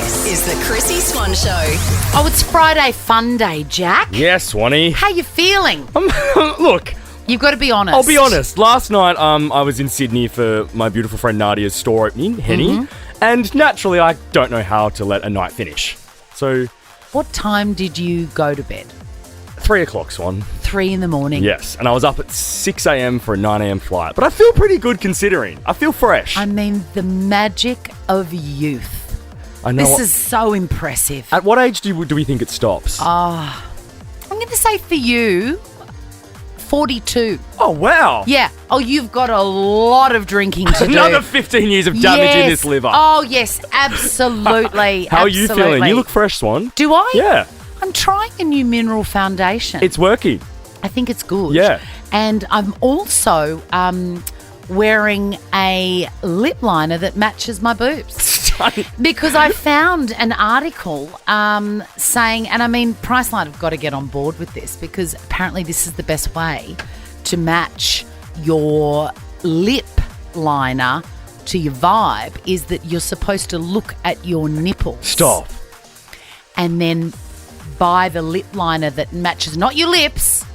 This is the Chrissie Swan Show. Oh, it's Friday Fun Day, Jack. Yes, Swanee. How you feeling? Look, You've got to be honest. I'll be honest. Last night, I was in Sydney for my beautiful friend Nadia's store opening, Henny, and naturally, I don't know how to let a night finish. So, What time did you go to bed? 3 o'clock, Swan. 3 in the morning. Yes, and I was up at 6 a.m. for a 9 a.m. flight. But I feel pretty good considering. I feel fresh. I mean, the magic of youth. I know. This is so impressive. At what age do we think it stops? I'm going to say for you, 42. Oh, wow. Yeah. Oh, you've got a lot of drinking to do. Another 15 years of damage in this liver. Oh, yes, absolutely. How are you feeling? You look fresh, Swan. Do I? Yeah. I'm trying a new mineral foundation. It's working. I think it's good. Yeah. And I'm also wearing a lip liner that matches my boobs. Because I found an article saying, and I mean, Priceline have got to get on board with this because apparently this is the best way to match your lip liner to your vibe is that you're supposed to look at your nipples. Stop. And then buy the lip liner that matches not your lips,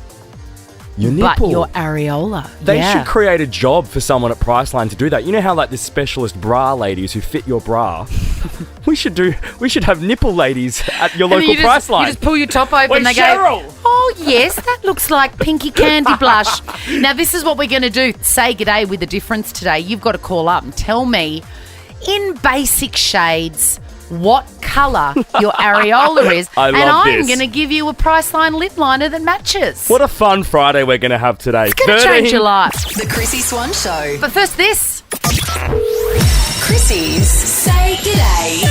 Your but nipple. your areola. They should create a job for someone at Priceline to do that. You know how like the specialist bra ladies who fit your bra? we should have nipple ladies at your local Priceline. You just pull your top open and they Cheryl. go, oh yes, that looks like pinky candy blush. Now this is what we're going to do. Say g'day with a difference today. You've got to call up and tell me in basic shades what colour your areola is. I love I'm this. going to give you a Priceline lip liner that matches. What a fun Friday we're going to have today. It's going to change your life. The Chrissie Swan Show. But first this. Chrissie's Say G'day.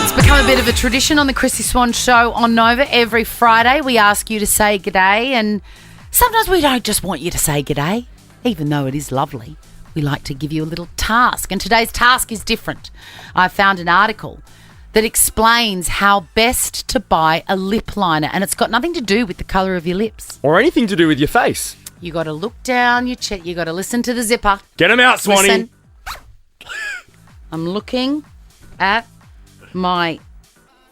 It's become a bit of a tradition on the Chrissie Swan Show on Nova. Every Friday we ask you to say g'day, and sometimes we don't just want you to say g'day, even though it is lovely. We like to give you a little task, and today's task is different. I found an article that explains how best to buy a lip liner, and it's got nothing to do with the colour of your lips. Or anything to do with your face. You got to look down your chest. You got to listen to the zipper. Get them out, Swanee. Listen. I'm looking at my...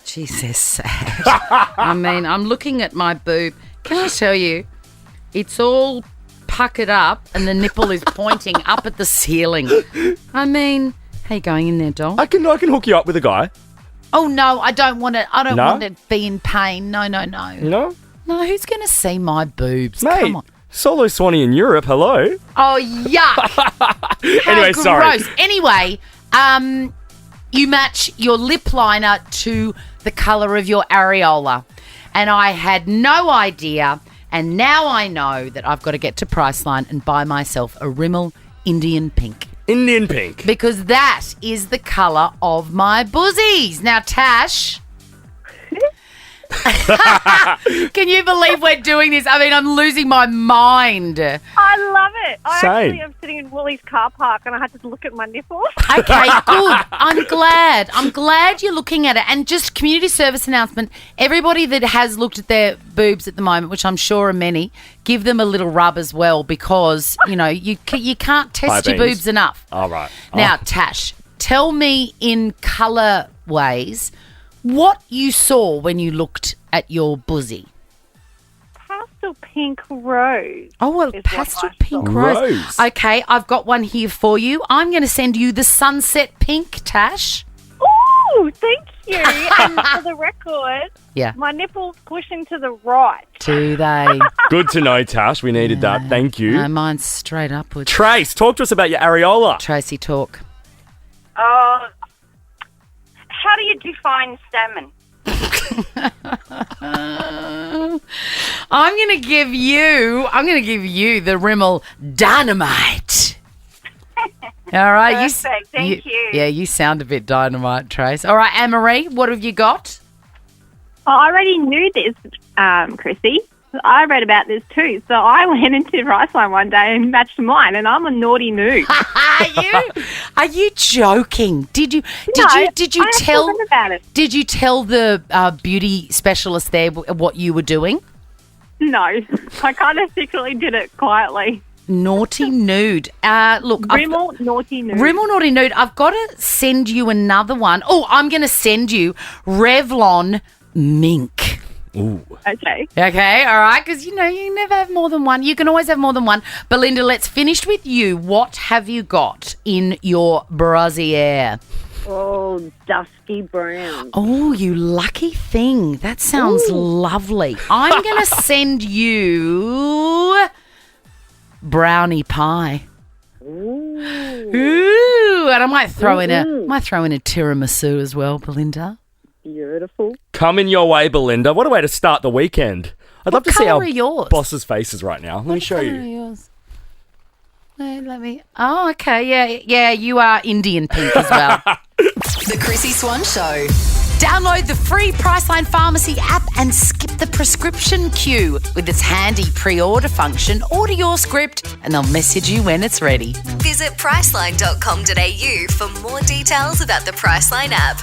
Jesus, sad. I mean, I'm looking at my boob. Can I tell you, it's all puckered up and the nipple is pointing up at the ceiling. I mean, how you going in there, doll? I can hook you up with a guy. Oh, no, I don't want it. I don't No? want to be in pain. No. No? No, who's going to see my boobs? Mate, Come on. solo Swanee in Europe, hello. Oh, yuck. How Anyway, gross. sorry. Anyway, you match your lip liner to the colour of your areola. And I had no idea, and now I know that I've got to get to Priceline and buy myself a Rimmel Indian Pink. Indian pink. Because that is the colour of my buzzies. Now, Tash... Can you believe we're doing this? I mean, I'm losing my mind. I love it. I Same. actually am sitting in Woolies car park and I had to look at my nipples. Okay, good. I'm glad you're looking at it. And just community service announcement, everybody that has looked at their boobs at the moment, which I'm sure are many, give them a little rub as well because, you know, you can't test your beans. boobs enough. All right. Now, Tash, tell me in colour ways what you saw when you looked at your buzzy. Pastel pink rose. Oh, well, is what pastel I pink saw. rose. Okay, I've got one here for you. I'm going to send you the sunset pink, Tash. Ooh, thank you. And for the record, Yeah. my nipples pushing to the right. Do they? Good to know, Tash. We needed that. Thank you. No, mine's straight upwards. Trace, talk to us about your areola. Tracy, talk. How do you define salmon? I'm going to give you the Rimmel Dynamite. All right. Perfect, thank you. Yeah, you sound a bit dynamite, Trace. All right, Anne-Marie, what have you got? Oh, I already knew this, Chrissy. I read about this too. So I went into Priceline one day and matched mine, and I'm a naughty noob. Are you joking? Did you I tell haven't about it. Did you tell the beauty specialist there what you were doing? No, I kind of secretly did it quietly. naughty nude. Look, Rimmel naughty nude. Rimmel naughty nude. I've got to send you another one. Oh, I'm going to send you Revlon mink. Ooh. Okay. Okay, all right, because, you never have more than one. You can always have more than one. Belinda, let's finish with you. What have you got in your brassiere? Oh, dusky brown. Oh, you lucky thing. That sounds lovely. I'm going to send you brownie pie. Ooh, and I might throw in a tiramisu as well, Belinda. Beautiful. Coming your way, Belinda. What a way to start the weekend. I'd love to see colour our are yours? boss's faces right now. Let me show Colour are you. yours? Wait, let me. Oh, okay. Yeah. You are Indian pink as well. The Chrissie Swan Show. Download the free Priceline Pharmacy app and skip the prescription queue. With its handy pre-order function, order your script and they'll message you when it's ready. Visit priceline.com.au for more details about the Priceline app.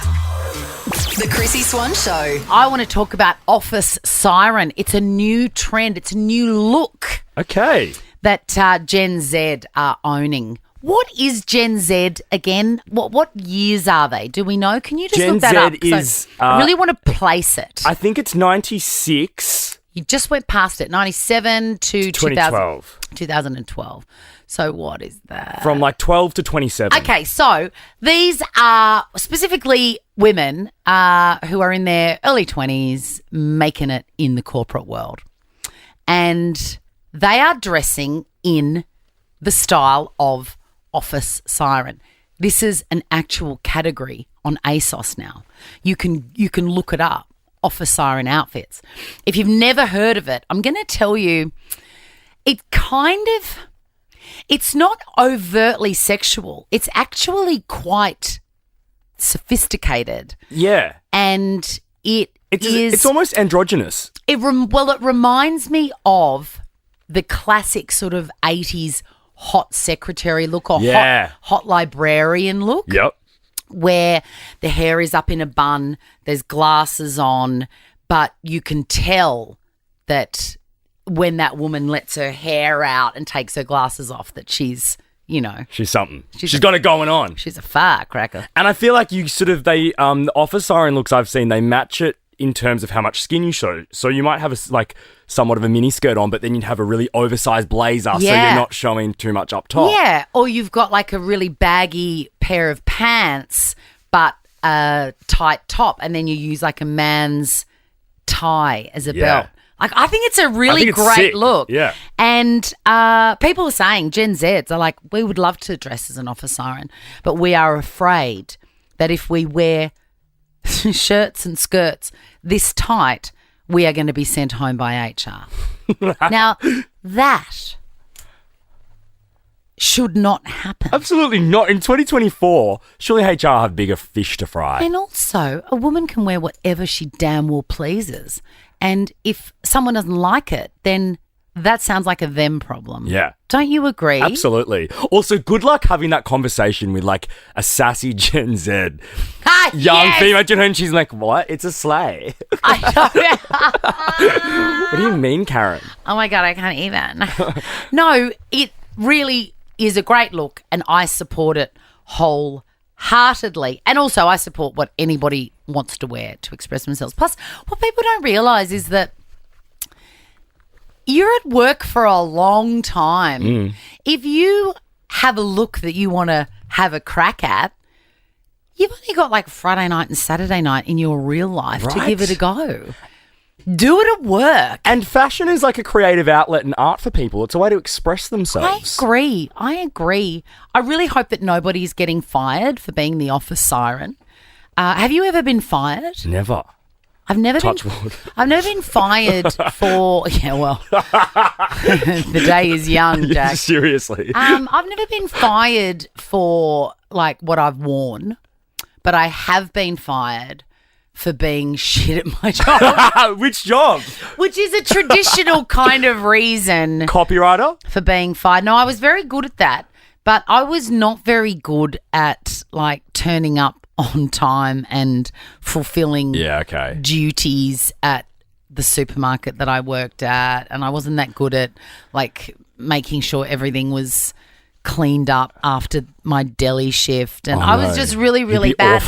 The Chrissie Swan Show. I want to talk about Office Siren. It's a new trend. It's a new look Okay. that Gen Z are owning. What is Gen Z again? What years are they? Do we know? Can you just Gen look that Z up? 'Cause is, I really want to place it. I think it's 96 You just went past it. 97 to 2012. 2012. So what is that? From like 12 to 27. Okay, so these are specifically women who are in their early 20s making it in the corporate world. And they are dressing in the style of Office Siren. This is an actual category on ASOS now. You can look it up, Office Siren outfits. If you've never heard of it, I'm going to tell you, it's not overtly sexual. It's actually quite sophisticated. Yeah. And it's almost androgynous. It reminds me of the classic sort of 80s hot secretary look or hot librarian look. Yep. Where the hair is up in a bun, there's glasses on, but you can tell that when that woman lets her hair out and takes her glasses off that she's, She's something. She's got it going on. She's a firecracker. And I feel like the Office Siren looks I've seen, they match it in terms of how much skin you show. So you might have somewhat of a mini skirt on, but then you'd have a really oversized blazer so you're not showing too much up top. Yeah, or you've got like a really baggy pair of pants but a tight top, and then you use like a man's tie as a belt. Like, I think it's a really great sick. look. Yeah. And people are saying, Gen Zs are like, we would love to dress as an Office Siren, but we are afraid that if we wear shirts and skirts this tight, we are going to be sent home by HR. Now, that should not happen. Absolutely not. In 2024, surely HR have bigger fish to fry. And also, a woman can wear whatever she damn well pleases. And if someone doesn't like it, then that sounds like a them problem. Yeah. Don't you agree? Absolutely. Also, good luck having that conversation with like a sassy Gen Z young female. And she's like, what? It's a sleigh. I What do you mean, Karen? Oh my God, I can't even. No, it really is a great look and I support it wholeheartedly. And also I support what anybody wants to wear to express themselves. Plus, what people don't realise is that you're at work for a long time. If you have a look that you want to have a crack at, you've only got like Friday night and Saturday night in your real life to give it a go. Do it at work. And fashion is like a creative outlet and art for people. It's a way to express themselves. I agree. I really hope that nobody's getting fired for being the Office Siren. Have you ever been fired? Never. I've never Touch wood. I've never been fired for. Yeah, well, the day is young, Jack. Seriously. I've never been fired for like what I've worn, but I have been fired for being shit at my job. Which job? Which is a traditional kind of reason Copywriter? for being fired. No, I was very good at that, but I was not very good at like turning up on time and fulfilling duties at the supermarket that I worked at, and I wasn't that good at like making sure everything was cleaned up after my deli shift, and I was just really, really bad.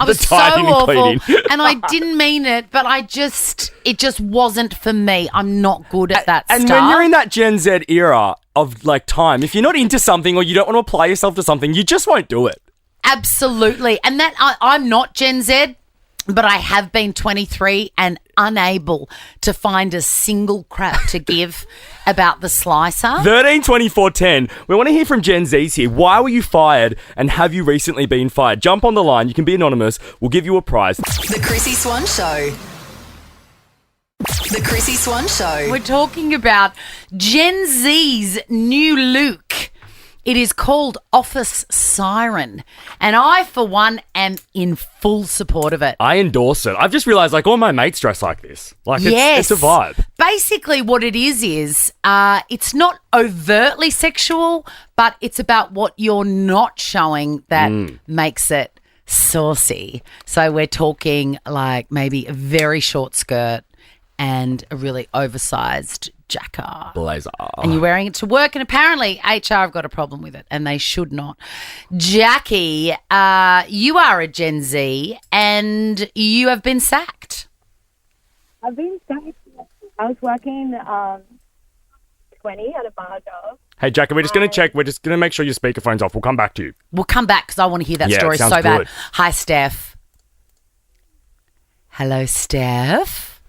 I was so awful, and I didn't mean it, but it just wasn't for me. I'm not good at that stuff. And when you're in that Gen Z era of like time, if you're not into something or you don't want to apply yourself to something, you just won't do it. Absolutely, and that I'm not Gen Z. But I have been 23 and unable to find a single crap to give about the slicer. 13 24 10. We want to hear from Gen Zs here. Why were you fired and have you recently been fired? Jump on the line. You can be anonymous. We'll give you a prize. The Chrissie Swan Show. The Chrissie Swan Show. We're talking about Gen Z's new look. It is called Office Siren, and I, for one, am in full support of it. I endorse it. I've just realised, like, all my mates dress like this. Like, it's a vibe. Basically, what it is it's not overtly sexual, but it's about what you're not showing that makes it saucy. So we're talking, like, maybe a very short skirt and a really oversized jacket. Blazer. And you're wearing it to work, and apparently HR have got a problem with it, and they should not. Jackie, you are a Gen Z, and you have been sacked. I've been sacked. I was working 20 at a bar job. Hey, Jackie, we're just going to check. We're just going to make sure your speakerphone's off. We'll come back to you. We'll come back because I want to hear that story so sounds bad. good. Hi, Steph. Hello, Steph.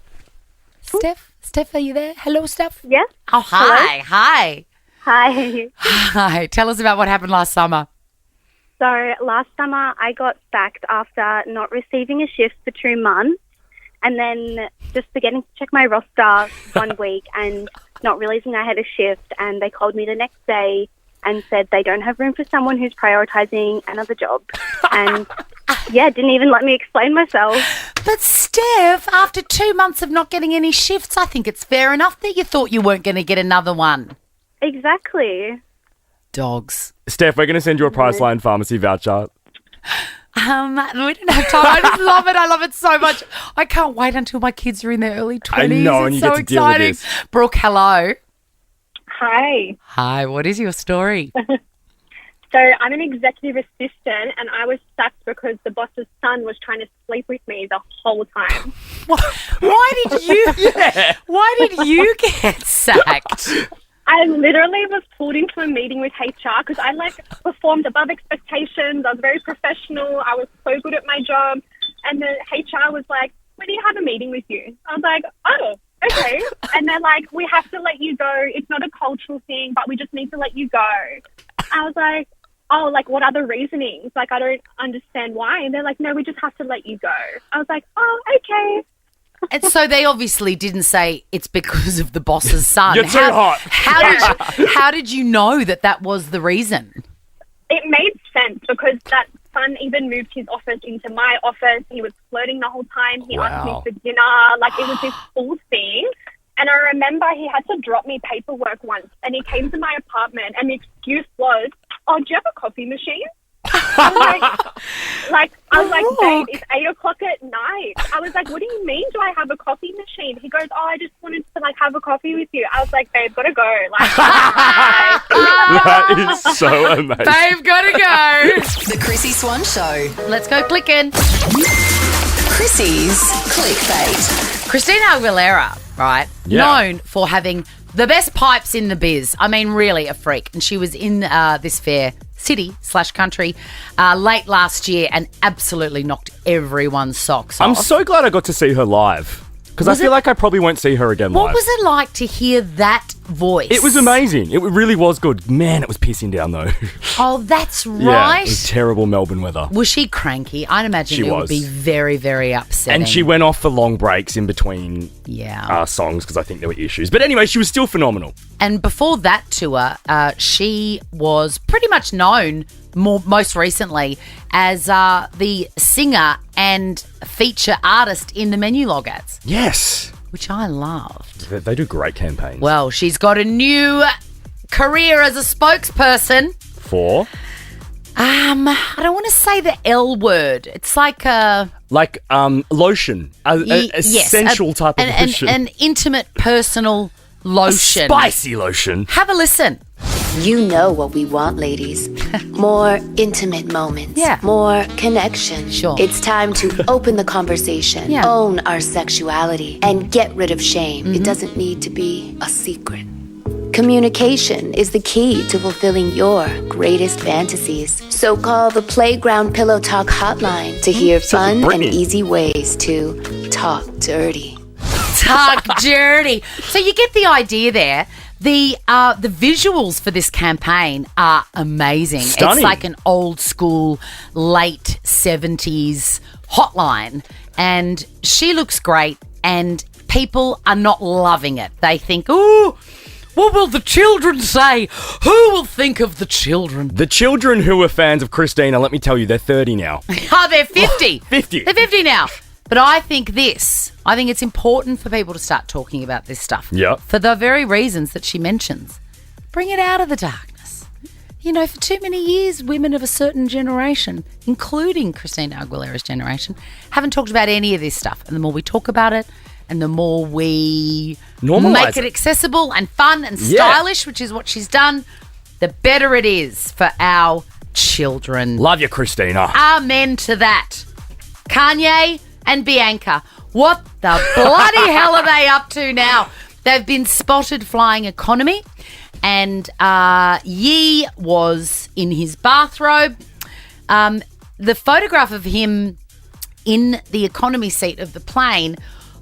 Steph, are you there? Hello, Steph? Yes. Oh, hi. Hello? Hi. Hi. Hi. Tell us about what happened last summer. So last summer I got sacked after not receiving a shift for 2 months, and then just forgetting to check my roster 1 week and not realising I had a shift, and they called me the next day and said they don't have room for someone who's prioritising another job. And didn't even let me explain myself. But Steph, after 2 months of not getting any shifts, I think it's fair enough that you thought you weren't going to get another one. Exactly. Dogs. Steph, we're going to send you a Priceline pharmacy voucher. We don't have time. I just love it. I love it so much. I can't wait until my kids are in their early 20s. I know, and it's you so get to deal with exciting. this. Brooke, hello. Hi. Hi, what is your story? So I'm an executive assistant, and I was sacked because the boss's son was trying to sleep with me the whole time. Why did you get sacked? I literally was pulled into a meeting with HR because I performed above expectations. I was very professional. I was so good at my job. And the HR was like, "We need to have a meeting with you." I was like, "Oh, okay." And they're like, "We have to let you go. It's not a cultural thing, but we just need to let you go." I was like, "Oh, like what are the reasonings? Like I don't understand why." And they're like, "No, we just have to let you go." I was like, "Oh, okay." And so they obviously didn't say it's because of the boss's son. You're too hot. How did you know that was the reason? It made sense because that son even moved his office into my office. He was flirting the whole time. He asked me for dinner. Like it was this full thing. And I remember he had to drop me paperwork once, and he came to my apartment, and the excuse was, "Oh, do you have a coffee machine?" I was like, "Babe, it's 8 o'clock at night." I was like, "What do you mean? Do I have a coffee machine?" He goes, "Oh, I just wanted to have a coffee with you." I was like, "Babe, gotta go." That is so amazing. Babe, gotta go. The Chrissie Swan Show. Let's go clicking. Chrissie's Clickbait. Christina Aguilera, right? Yeah. Known for having the best pipes in the biz. I mean, really a freak. And she was in this fair city/country late last year and absolutely knocked everyone's socks off. I'm so glad I got to see her live because I feel like I probably won't see her again live. What was it like to hear that voice? It was amazing. It really was good. Man, it was pissing down though. Oh, that's Yeah, right. it was terrible Melbourne weather. Was she cranky? I'd imagine She it would was. be very, very upsetting. And she went off for long breaks in between Yeah. songs because I think there were issues. But anyway, she was still phenomenal. And before that tour, she was pretty much known most recently as the singer and feature artist in the menu log ads. Yes. Which I loved. They do great campaigns. Well, she's got a new career as a spokesperson. For? I don't want to say the L word. It's like a... Like lotion. Essential type of lotion. An intimate, personal lotion. Spicy lotion. Have a listen. You know what we want, ladies. More intimate moments. Yeah. More connection. Sure. It's time to open the conversation, Yeah. own our sexuality, and get rid of shame. It doesn't need to be a secret. Communication is the key to fulfilling your greatest fantasies. So call the Playground Pillow Talk hotline to hear fun and Brittany. easy ways to talk dirty. Talk dirty. So you get the idea there. The visuals for this campaign are amazing. Stunning. It's like an old school, late 70s hotline. And she looks great, and people are not loving it. They think, ooh, what will the children say? Who will think of the children? The children who were fans of Christina, let me tell you, they're 30 now. Oh, they're 50. 50. They're 50 now. But I think it's important for people to start talking about this stuff. Yep. For the very reasons that she mentions. Bring it out of the darkness. You know, for too many years, women of a certain generation, including Christina Aguilera's generation, haven't talked about any of this stuff. And the more we talk about it, and the more we Normalise make it it. accessible and fun and Yeah. stylish, which is what she's done, the better it is for our children. Love you, Christina. Amen to that. Kanye and Bianca, what the bloody hell are they up to now? They've been spotted flying economy, and Ye was in his bathrobe. The photograph of him in the economy seat of the plane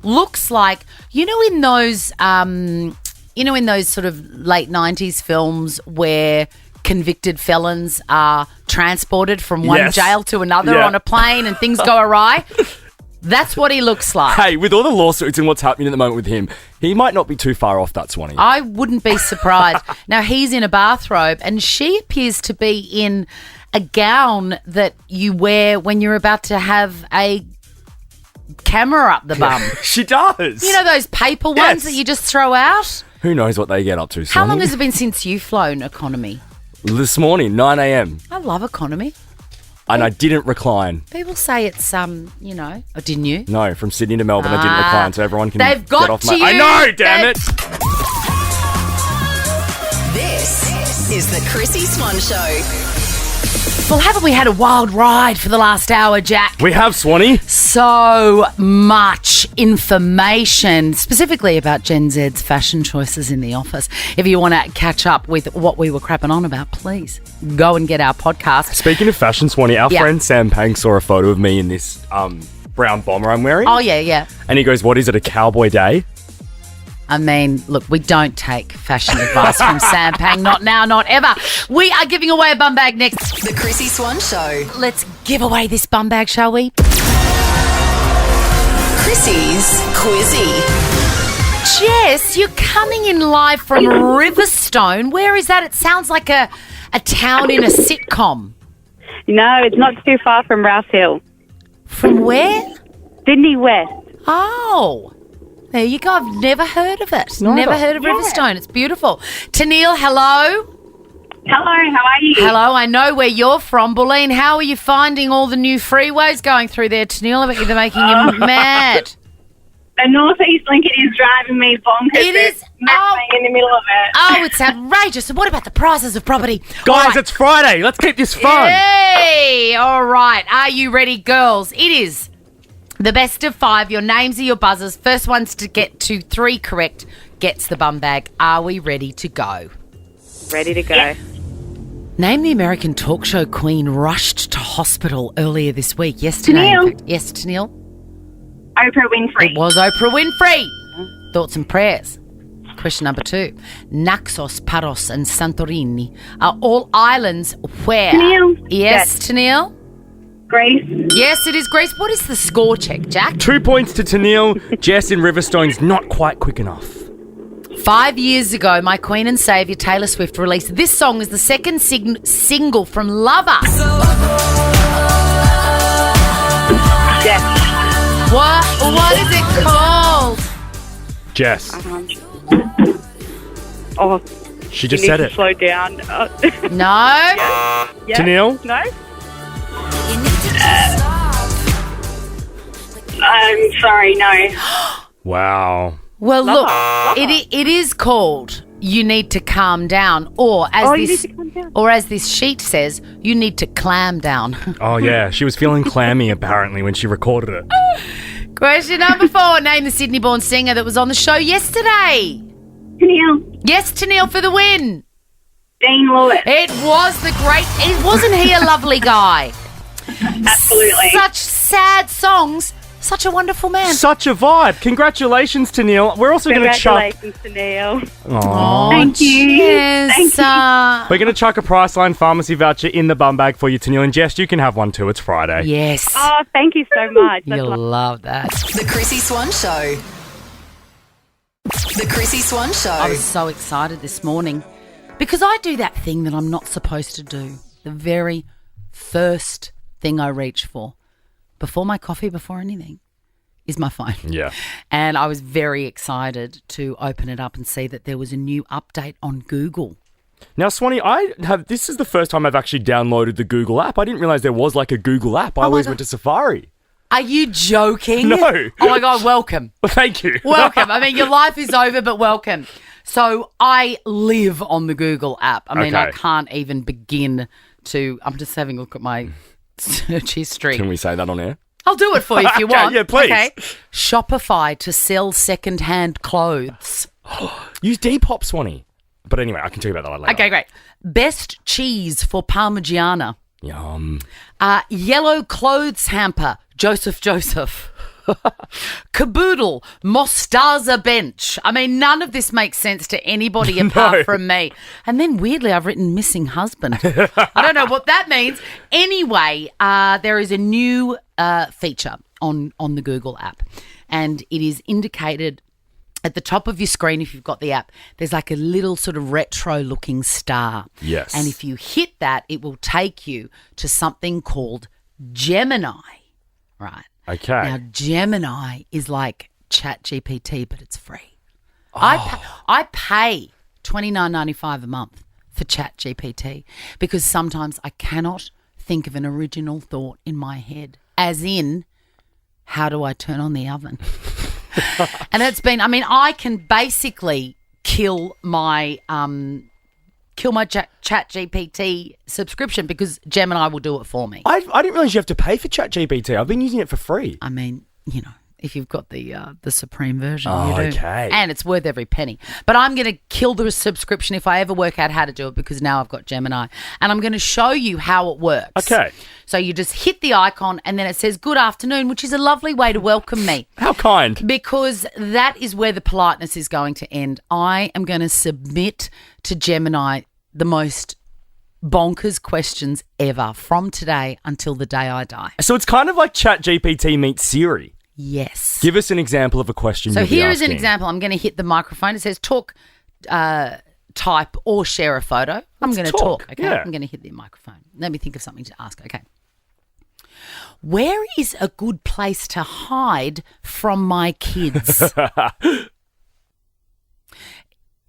looks like, in those sort of late 90s films where convicted felons are transported from one Yes. jail to another Yeah. on a plane and things go awry. That's what he looks like. Hey, with all the lawsuits and what's happening at the moment with him, he might not be too far off that, Swanee. I wouldn't be surprised. Now, he's in a bathrobe, and she appears to be in a gown that you wear when you're about to have a camera up the bum. She does. You know those paper ones Yes. that you just throw out? Who knows what they get up to, How Swanee? long has it been since you've flown economy? This morning, 9 a.m. I love economy. And I didn't recline. People say it's, oh, didn't you? No, from Sydney to Melbourne, I didn't recline, so everyone can They've got get off to my... you. I know, damn it! This is the Chrissie Swan Show. Well, haven't we had a wild ride for the last hour, Jack? We have, Swanee. So much information, specifically about Gen Z's fashion choices in the office. If you want to catch up with what we were crapping on about, please go and get our podcast. Speaking of fashion, Swanee, our Yeah. friend Sam Pang saw a photo of me in this brown bomber I'm wearing. Oh, yeah. And he goes, what is it, a cowboy day? I mean, look, we don't take fashion advice from Sam Pang. Not now, not ever. We are giving away a bum bag next. The Chrissie Swan Show. Let's give away this bum bag, shall we? Chrissie's Quizzy. Jess, you're coming in live from Riverstone. Where is that? It sounds like a town in a sitcom. No, it's not too far from Rouse Hill. From where? Sydney West. Oh, there you go. I've never heard of it. Never heard of Riverstone. It's beautiful. Tennille, hello. Hello, how are you? Hello, I know where you're from. Bulleen, how are you finding all the new freeways going through there, Tennille? I bet they're making you mad. The Northeast Link, it is driving me bonkers. It is. Smack bang in the middle of it. Oh, it's outrageous. And what about the prices of property? Guys, All right. it's Friday. Let's keep this fun. Hey, all right. Are you ready, girls? It is the best of 5. Your names are your buzzers. First ones to get to 3 correct gets the bum bag. Are we ready to go? Ready to go. Yeah. Name the American talk show queen rushed to hospital earlier this week. Yesterday. Tennille. In fact. Yes, Tennille. Oprah Winfrey. It was Oprah Winfrey. Thoughts and prayers. Question number 2. Naxos, Paros and Santorini are all islands where? Tennille. Yes, Tennille. Grace. Yes, it is Grace. What is the score check, Jack? 2 points to Tennille. Jess in Riverstone's not quite quick enough. 5 years ago, my queen and saviour Taylor Swift released this song as the second single from Lover. Jess. What is it called? Jess. Oh, She you just need said to it. slow down. No. Yeah? Tennille? No? I'm sorry, no. Wow. Well, Love look, her. it is called You Need to Calm Down, or You Need to Calm Down. or as this sheet says, you need to clam down. Oh, yeah. She was feeling clammy, apparently, when she recorded it. Question number 4. Name the Sydney-born singer that was on the show yesterday. Tennille. Yes, Tennille for the win. Dean Lewis. It was the great... Wasn't he a lovely guy? Absolutely. Such sad songs. Such a wonderful man. Such a vibe. Congratulations to Neil. We're also going to chuck... Congratulations to Neil. Oh, Thank you. Yes, Thank you. We're going to chuck a Priceline pharmacy voucher in the bum bag for you, Tennille. And Jess, you can have one too. It's Friday. yes. Oh, thank you so much. That's You'll love that. The Chrissie Swan Show. The Chrissie Swan Show. I was so excited this morning because I do that thing that I'm not supposed to do. The very first thing I reach for before my coffee, before anything, is my phone. Yeah. And I was very excited to open it up and see that there was a new update on Google. Now, Swanee, this is the first time I've actually downloaded the Google app. I didn't realise there was like a Google app. I always went to Safari. Are you joking? No. Oh my God, welcome. Well, thank you. Welcome. I mean, your life is over, but welcome. So I live on the Google app. I mean, I Okay. can't even begin to... I'm just having a look at my search history. Can we say that on air? I'll do it for you if you Okay, want. yeah, please. Okay. Shopify to sell second-hand clothes. Use Depop, Swanee. But anyway, I can tell you about that later. Okay, great. Best cheese for Parmigiana. Yum. Yellow clothes hamper, Joseph. Caboodle, Mostaza bench. I mean, none of this makes sense to anybody apart from me. And then weirdly, I've written missing husband. I don't know what that means. Anyway, there is a new feature on the Google app, and it is indicated at the top of your screen. If you've got the app, there's like a little sort of retro looking star. Yes. And if you hit that, it will take you to something called Gemini. Right. Okay. Now, Gemini is like ChatGPT, but it's free. I pay $29.95 a month for ChatGPT because sometimes I cannot think of an original thought in my head, as in, how do I turn on the oven? And it's been, I mean, I can basically kill my ChatGPT subscription because Gemini will do it for me. I didn't realise you have to pay for ChatGPT. I've been using it for free. I mean, you know, if you've got the Supreme version, Oh, you do. okay. And it's worth every penny. But I'm going to kill the subscription if I ever work out how to do it because now I've got Gemini. And I'm going to show you how it works. Okay. So you just hit the icon and then it says good afternoon, which is a lovely way to welcome me. How kind. Because that is where the politeness is going to end. I am going to submit to Gemini the most bonkers questions ever from today until the day I die. So it's kind of like ChatGPT meets Siri. Yes. Give us an example of a question. So you'll be here is an asking. example. I'm going to hit the microphone. It says talk, type, or share a photo. I'm going to talk. Okay. yeah. I'm going to hit the microphone. Let me think of something to ask. Okay. Where is a good place to hide from my kids?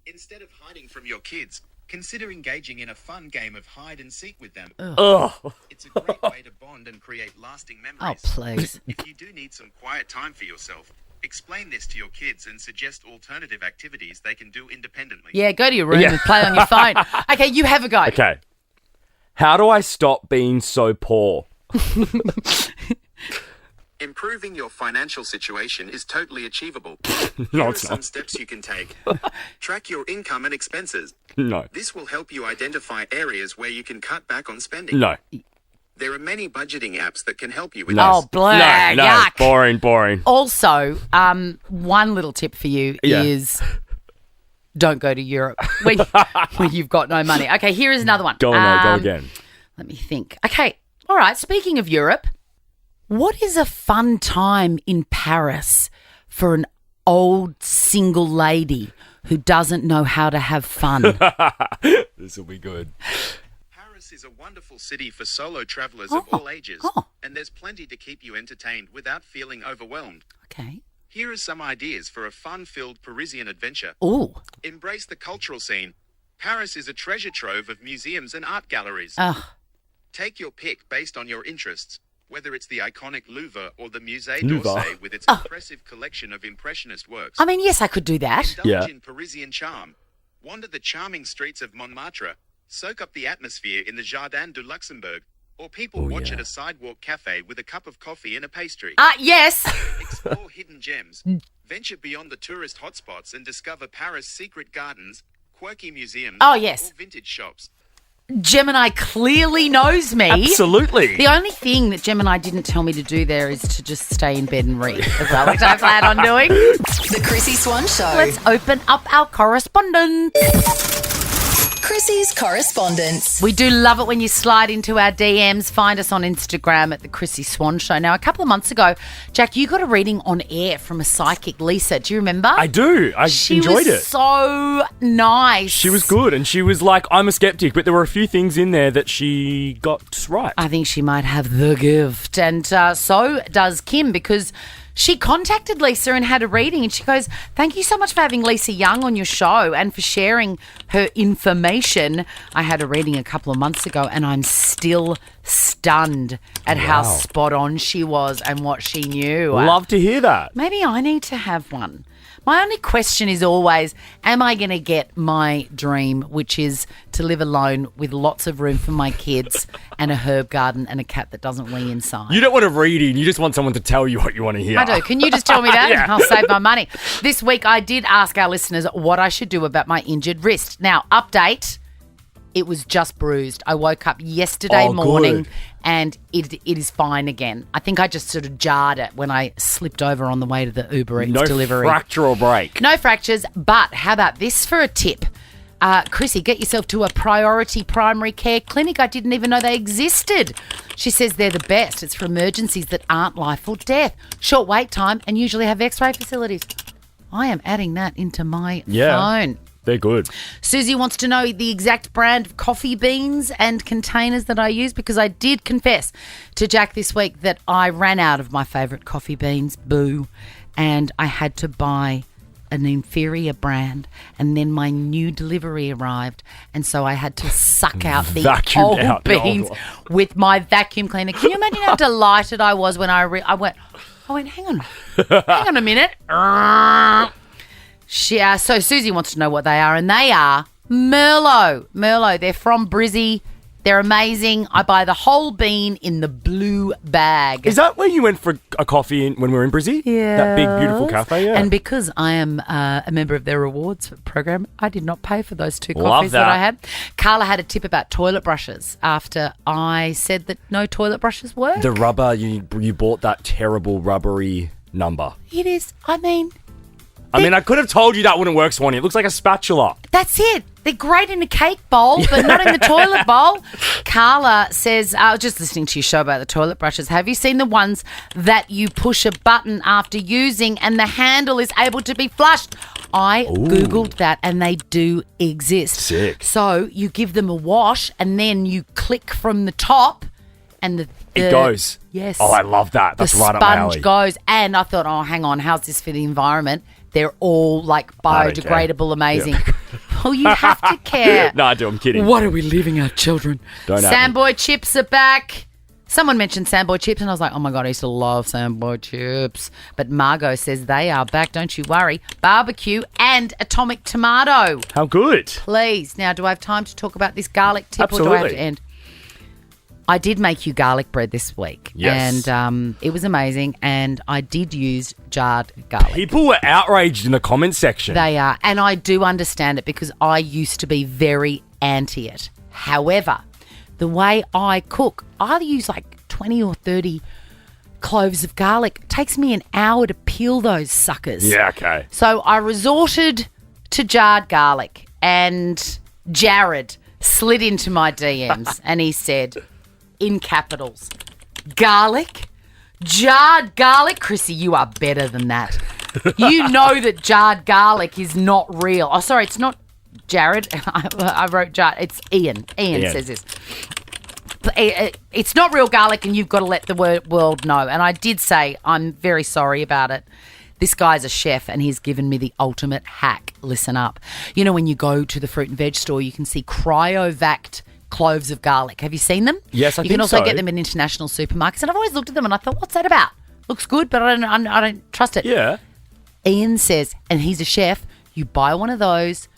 Instead of hiding from your kids, consider engaging in a fun game of hide and seek with them. Ugh. It's a great way to bond and create lasting Oh, memories. please. If you do need some quiet time for yourself, explain this to your kids and suggest alternative activities they can do independently. Yeah, go to your room and play on your phone. Okay, you have a go. Okay. How do I stop being so poor? Improving your financial situation is totally achievable. No, Here are it's some not. steps you can take. Track your income and expenses. No. This will help you identify areas where you can cut back on spending. No. There are many budgeting apps that can help you with No. Oh, blah, No. yuck. Boring. Also, one little tip for you Yeah. is don't go to Europe when you've got no money. Okay, here is another one. Go again. Let me think. Okay, all right, speaking of Europe, what is a fun time in Paris for an old single lady who doesn't know how to have fun? This will be good. Paris is a wonderful city for solo travelers of all ages, and there's plenty to keep you entertained without feeling overwhelmed. Okay. Here are some ideas for a fun-filled Parisian adventure. Ooh. Embrace the cultural scene. Paris is a treasure trove of museums and art galleries. Ugh. Take your pick based on your interests. Whether it's the iconic Louvre or the Musée Louvre. d'Orsay with its impressive collection of Impressionist works. I mean, yes, I could do that. Indulge in Parisian charm. Wander the charming streets of Montmartre. Soak up the atmosphere in the Jardin du Luxembourg. Or people watch at a sidewalk cafe with a cup of coffee and a pastry. Yes. Explore hidden gems. Venture beyond the tourist hotspots and discover Paris' secret gardens, quirky museums, Oh, yes. or vintage shops. Gemini clearly knows me. Absolutely. The only thing that Gemini didn't tell me to do there is to just stay in bed and read as well, which I plan on doing. The Chrissie Swan Show. Let's open up our correspondence. Chrissie's correspondence. We do love it when you slide into our DMs. Find us on Instagram at the Chrissie Swan Show. Now, a couple of months ago, Jack, you got a reading on air from a psychic, Lisa. Do you remember? I do. I enjoyed it. So nice. She was good, and she was like, I'm a skeptic, but there were a few things in there that she got right. I think she might have the gift. And so does Kim, because she contacted Lisa and had a reading, and she goes, thank you so much for having Lisa Young on your show and for sharing her information. I had a reading a couple of months ago, and I'm still stunned at how spot on she was and what she knew. Love to hear that. Maybe I need to have one. My only question is always, am I going to get my dream, which is to live alone with lots of room for my kids and a herb garden and a cat that doesn't wee inside? You don't want a reading. You just want someone to tell you what you want to hear. I do. Can you just tell me that? Yeah. I'll save my money. This week I did ask our listeners what I should do about my injured wrist. Now, update, it was just bruised. I woke up yesterday morning good. and it is fine again. I think I just sort of jarred it when I slipped over on the way to the Uber Eats delivery. No fracture or break. No fractures, but how about this for a tip? Chrissy, get yourself to a priority primary care clinic. I didn't even know they existed. She says they're the best. It's for emergencies that aren't life or death. Short wait time and usually have x-ray facilities. I am adding that into my phone. They're good. Susie wants to know the exact brand of coffee beans and containers that I use, because I did confess to Jack this week that I ran out of my favourite coffee beans, boo, and I had to buy an inferior brand, and then my new delivery arrived, and so I had to suck out the old beans with my vacuum cleaner. Can you imagine how delighted I was when I went, hang on a minute. So Susie wants to know what they are, and they are Merlot. Merlot, they're from Brizzy. They're amazing. I buy the whole bean in the blue bag. Is that where you went for a coffee when we were in Brizzy? Yeah. That big, beautiful cafe, yeah. And because I am a member of their rewards program, I did not pay for those two coffees that I had. Carla had a tip about toilet brushes after I said that no toilet brushes work. The rubber, you bought that terrible rubbery number. It is, I could have told you that wouldn't work, Swanee. It looks like a spatula. That's it. They're great in a cake bowl, but not in the toilet bowl. Carla says, I was just listening to your show about the toilet brushes. Have you seen the ones that you push a button after using and the handle is able to be flushed? I Googled that and they do exist. Sick. So you give them a wash and then you click from the top and it goes. Yes. Oh, I love that. That's right up my alley. The sponge goes. And I thought, hang on, how's this for the environment? They're all like biodegradable, amazing. Yeah. Well, you have to care. No, I do. I'm kidding. What are we leaving our children? Sandboy chips are back. Someone mentioned Sandboy chips and I was like, oh my God, I used to love Sandboy chips. But Margot says they are back, don't you worry. Barbecue and atomic tomato. How good. Please. Now, do I have time to talk about this garlic tip Absolutely. or do I have to end? I did make you garlic bread this week. Yes. And it was amazing. And I did use jarred garlic. People were outraged in the comment section. They are. And I do understand it because I used to be very anti it. However, the way I cook, I use like 20 or 30 cloves of garlic. It takes me an hour to peel those suckers. Yeah, okay. So I resorted to jarred garlic, and Jared slid into my DMs and he said, in capitals, garlic? Jarred garlic? Chrissy, you are better than that. You know that jarred garlic is not real. Oh, sorry, it's not Jared. I wrote jarred. It's Ian. Ian says this. It's not real garlic and you've got to let the world know. And I did say I'm very sorry about it. This guy's a chef and he's given me the ultimate hack. Listen up. You know when you go to the fruit and veg store, you can see cryovac cloves of garlic. Have you seen them? Yes, I You think can also so. get them in international supermarkets. And I've always looked at them and I thought, what's that about? Looks good, but I don't trust it. Yeah. Ian says, and he's a chef, you buy one of those,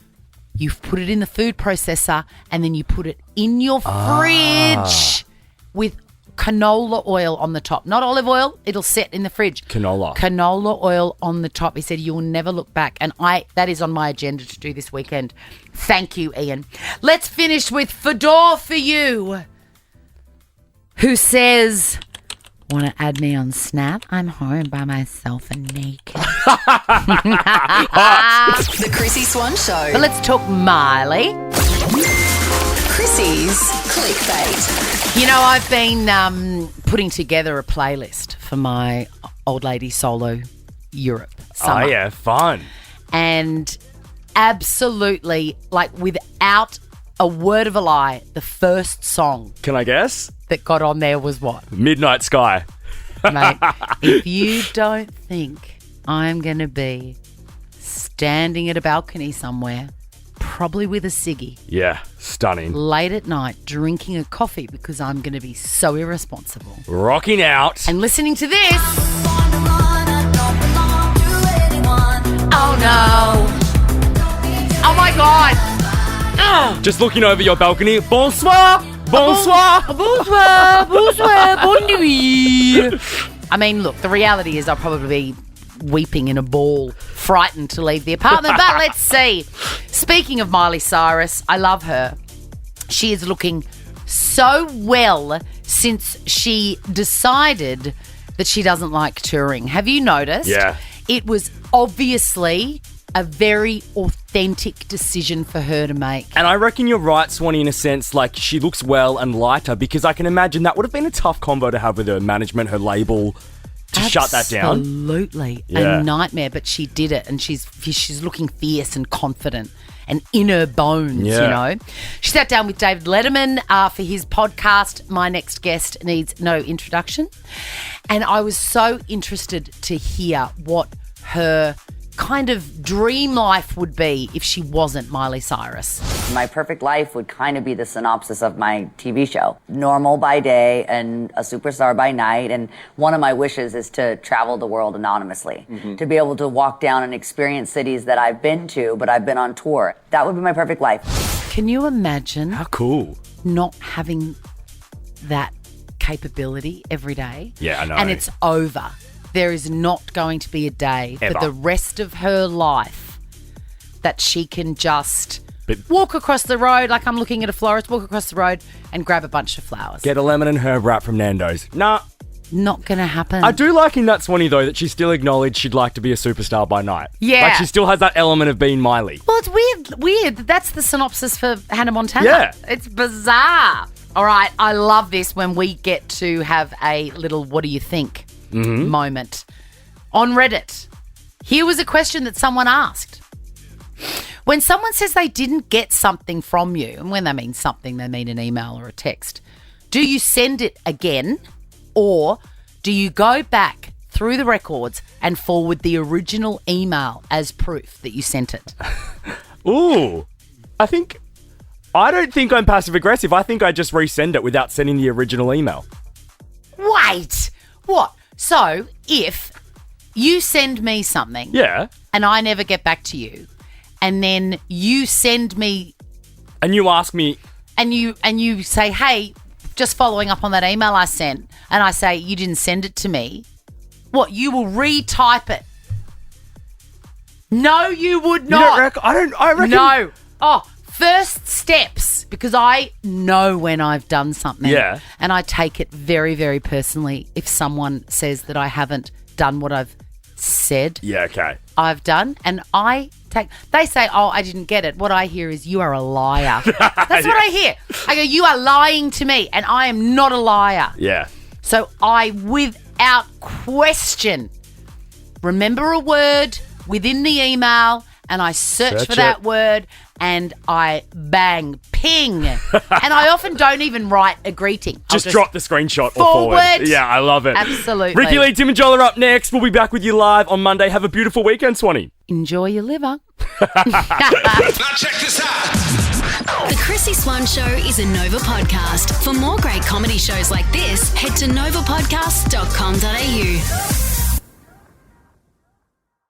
you put it in the food processor, and then you put it in your fridge with canola oil on the top. Not olive oil, it'll set in the fridge. Canola oil on the top. He said you'll never look back. And that is on my agenda to do this weekend. Thank you, Ian. Let's finish with Fedor for you, who says, want to add me on Snap? I'm home by myself and naked. The Chrissy Swan Show. But let's talk Miley. Chrissy's clickbait. You know, I've been putting together a playlist for my old lady solo Europe summer. Oh, yeah, fun. And absolutely, like without a word of a lie, the first song Can I guess? that got on there was what? Midnight Sky. Mate, if you don't think I'm going to be standing at a balcony somewhere, probably with a ciggy, Yeah, stunning. late at night, drinking a coffee because I'm going to be so irresponsible. Rocking out. And listening to this. Oh no. Oh my God. Just looking over your balcony. Bonsoir. Bonsoir. Bonsoir. Bonsoir. Bon nuit. I mean, look, the reality is I'll probably be weeping in a ball, frightened to leave the apartment. But let's see. Speaking of Miley Cyrus, I love her. She is looking so well since she decided that she doesn't like touring. Have you noticed? Yeah. It was obviously a very authentic decision for her to make. And I reckon you're right, Swanee, in a sense, like she looks well and lighter, because I can imagine that would have been a tough combo to have with her management, her label, to shut that down. Absolutely. Yeah. A nightmare, but she did it, and she's looking fierce and confident and in her bones, you know. She sat down with David Letterman for his podcast, My Next Guest Needs No Introduction. And I was so interested to hear what her kind of dream life would be if she wasn't Miley Cyrus. My perfect life would kind of be the synopsis of my TV show. Normal by day and a superstar by night. And one of my wishes is to travel the world anonymously. To be able to walk down and experience cities that I've been to, but I've been on tour. That would be my perfect life. Can you imagine How cool. not having that capability every day? Yeah, I know. And it's over. There is not going to be a day Ever. for the rest of her life that she can just But- walk across the road, like I'm looking at a florist, walk across the road and grab a bunch of flowers. Get a lemon and herb wrap from Nando's. Nah. Not going to happen. I do like in that, Swanee, though, that she still acknowledged she'd like to be a superstar by night. Yeah. Like she still has that element of being Miley. Well, it's weird. That's the synopsis for Hannah Montana. Yeah. It's bizarre. All right, I love this when we get to have a little what do you think moment. On Reddit, here was a question that someone asked. When someone says they didn't get something from you, and when they mean something, they mean an email or a text, do you send it again, or do you go back through the records and forward the original email as proof that you sent it? Ooh. I don't think I'm passive-aggressive. I think I just resend it without sending the original email. Wait, what? So if you send me something, Yeah. and I never get back to you, and then you send me, And you ask me, and you say, hey, just following up on that email I sent, and I say you didn't send it to me, what? You will retype it? No, you would you not. don't reckon? I reckon. No. Oh, first steps, because I know when I've done something. Yeah. And I take it very, very personally if someone says that I haven't done what I've said Yeah, okay. I've done. And they say, oh, I didn't get it. What I hear is you are a liar. That's what I hear. I go, you are lying to me, and I am not a liar. Yeah. So I, without question, remember a word within the email, and I search for that word, and I bang, ping. And I often don't even write a greeting. Just drop the screenshot or forward. forward. Yeah, I love it. Absolutely. Ricky Lee, Tim and Joel are up next. We'll be back with you live on Monday. Have a beautiful weekend, Swanee. Enjoy your liver. Now check this out. The Chrissie Swan Show is a Nova podcast. For more great comedy shows like this, head to novapodcasts.com.au.